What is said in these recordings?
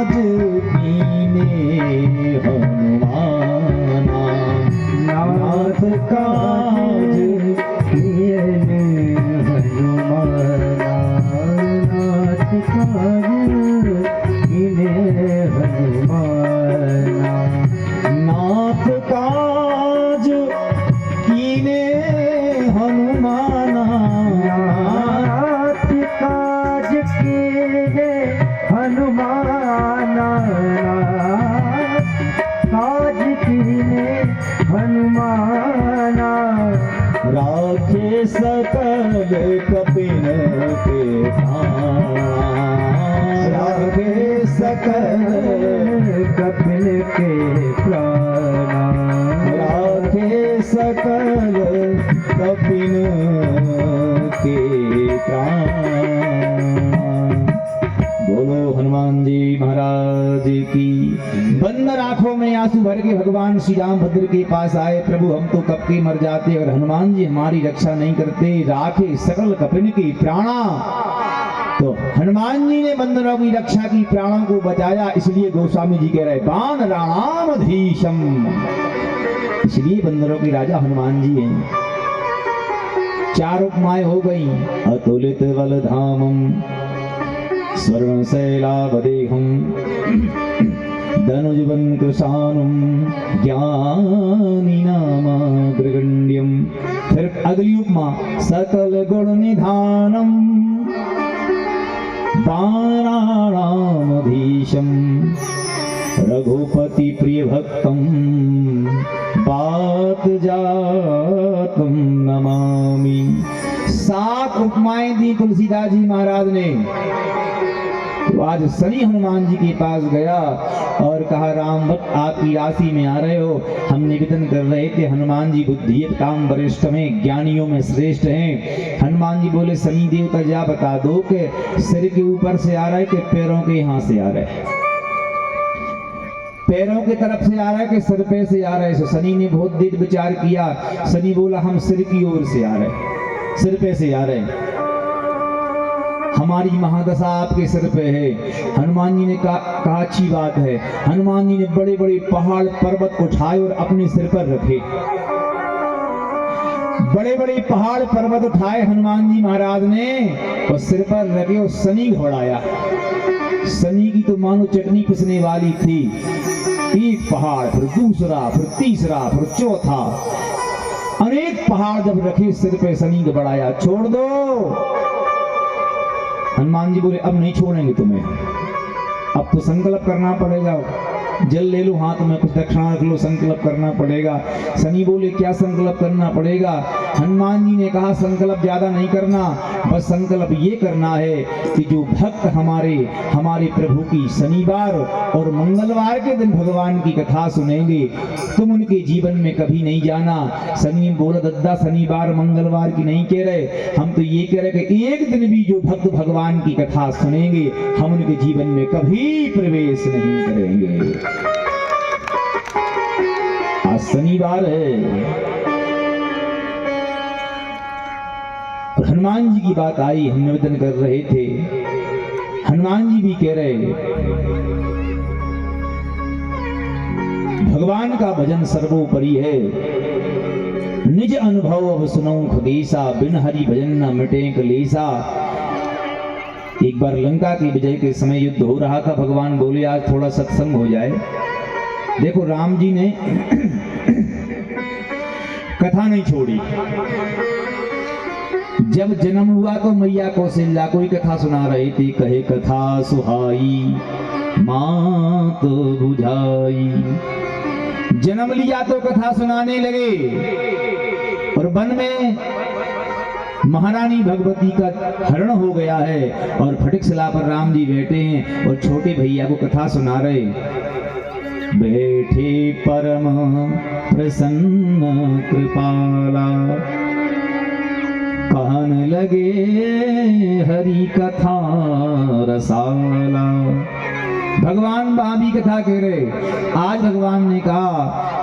काज कीने हनुमाना, नाथ काज कीने हनुमाना, नाथ काज कीने हनुमाना, नाथ काज कीने हनुमाना, नाथ काज कीने हनुमाना, काज कीने हनुमाना, राखे सकल कपिन के प्राण, राखे सकल कपिन के प्राण, राखे सकल कपिन के प्राण। बोलो हनुमान जी महाराज की। बंद आंखों में आंसू भर के भगवान श्री रामभद्र के पास आए, प्रभु हम तो कब के मर जाते और हनुमान जी हमारी रक्षा नहीं करते, राखे सकल कपिन की प्राणा। तो हनुमान जी ने बंदरों की रक्षा की, प्राणों को बचाया, इसलिए गोस्वामी जी कह रहे बान राणामधीशम, इसलिए बंदरों के राजा हनुमान जी हैं। चार उपमाएं हो गई, अतुलित बलधामम, स्वर्ण शैलावदेहम, धनुजवन कृशानुम, ज्ञानी नामाग्रगण्यम। फिर अगली उपमा, सकल गुण निधानम, बाणानामधीशम, रघुपति प्रिय भक्तम, पातजातम नमामि। 7 उपमाएं दी तुलसीदास जी महाराज ने। तो आज शनि हनुमान जी के पास गया और कहा राम भक्त आपकी राशि में आ रहे हो, हम निवेदन कर रहे थे, हनुमान जी बुद्धियुक्ताम वरिष्ठ में, ज्ञानियों में श्रेष्ठ हैं। हनुमान जी बोले शनि देवता जा बता दो कि सिर के ऊपर से आ रहा है कि पैरों के यहाँ से आ रहा है, पैरों की तरफ से आ रहा है कि सिर पे से आ रहा है। शनि ने बहुत देर विचार किया, शनि बोला हम सिर की ओर से आ रहे हैं, सिर पे से आ रहे हैं, हमारी महादशा आपके सिर पे है। हनुमान जी ने कहा अच्छी बात है। हनुमान जी ने बड़े बड़े पहाड़ पर्वत उठाए और अपने सिर पर रखे, बड़े बड़े पहाड़ पर्वत उठाए हनुमान जी महाराज ने और सिर पर रखे और शनि घबराया। शनि की तो मानो चटनी पिसने वाली थी, एक पहाड़ फिर दूसरा फिर तीसरा फिर चौथा, अनेक पहाड़ जब रखे सिर पे, शनि घबराया, छोड़ दो। हनुमान जी बोले अब नहीं छोड़ेंगे तुम्हें, अब तो संकल्प करना पड़ेगा, जल ले लो हाथ में, कुछ दक्षिणा रख लो, संकल्प करना पड़ेगा। शनि बोले क्या संकल्प करना पड़ेगा? हनुमान जी ने कहा संकल्प ज्यादा नहीं करना, बस संकल्प ये करना है कि जो भक्त हमारे प्रभु की शनिवार और मंगलवार के दिन भगवान की कथा सुनेंगे, तुम उनके जीवन में कभी नहीं जाना। शनि बोला दद्दा शनिवार मंगलवार की नहीं कह रहे, हम तो ये कह रहे कि एक दिन भी जो भक्त भगवान की कथा सुनेंगे, हम उनके जीवन में कभी प्रवेश नहीं करेंगे। आज शनिवार है, हनुमान जी की बात आई, हम निवेदन कर रहे थे, हनुमान जी भी कह रहे भगवान का भजन सर्वोपरि है, निज अनुभव अब सुनौ खगेसा, बिन हरि भजन न मिटे कलेसा। एक बार लंका की विजय के समय युद्ध हो रहा था, भगवान बोले आज थोड़ा सत्संग हो जाए। देखो राम जी ने कथा नहीं छोड़ी, जब जन्म हुआ तो मैया कौशल्या कोई कथा सुना रही थी, कहे कथा सुहाई मात बुझाई। जन्म लिया तो कथा सुनाने लगे, और वन में महारानी भगवती का हरण हो गया है और फटिक शिला पर राम जी बैठे हैं और छोटे भैया को कथा सुना रहे। बैठे परम प्रसन्न कृपाला, कहन लगे हरि कथा रसाला। भगवान भाभी कथा कह रहे, आज भगवान ने कहा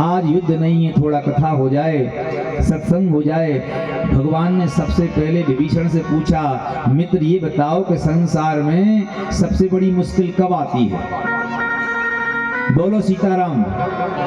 आज युद्ध नहीं है, थोड़ा कथा हो जाए, सत्संग हो जाए। भगवान ने सबसे पहले विभीषण से पूछा, मित्र ये बताओ कि संसार में सबसे बड़ी मुश्किल कब आती है? बोलो सीताराम।